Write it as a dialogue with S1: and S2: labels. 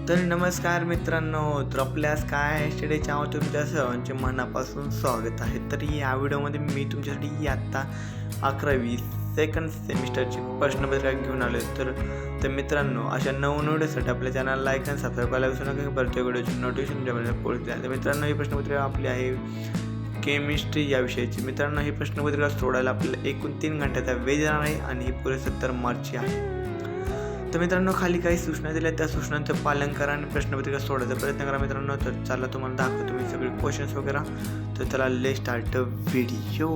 S1: तर नमस्कार मित्रांनो, तर आपल्यास काय स्टडीच्या तुमच्या सर्वांचे मनापासून स्वागत आहे. तर या व्हिडिओमध्ये मी तुमच्यासाठी आत्ता 11वी सेकंड सेमिस्टरची प्रश्नपत्रिका घेऊन आलो आहे. तर मित्रांनो, अशा नवनवीन व्हिडिओसाठी आपल्या चॅनल लाईक आणि सबस्क्राईब करायला विसरू नका. प्रत्येक व्हिडिओची नोटिफिकेशन तुमच्यापर्यंत पोहोचेल. तर मित्रांनो, ही प्रश्नपत्रिका आपली आहे केमिस्ट्री या विषयाची. मित्रांनो, ही प्रश्नपत्रिका सोडायला आपल्याला एकूण 3 घंट्याचा वेळ जाणार आहे आणि ही पुरे 70 मार्कची आहे. तर मित्रांनो, खाली काही सूचना दिल्या, त्या सूचनांचं पालन करा आणि प्रश्नपत्रिका सोडवायचा प्रयत्न करा मित्रांनो. तर चला तुम्हाला दाखवतो मी सगळे क्वेश्चन्स वगैरे. तर चला लेट्स स्टार्ट व्हिडिओ.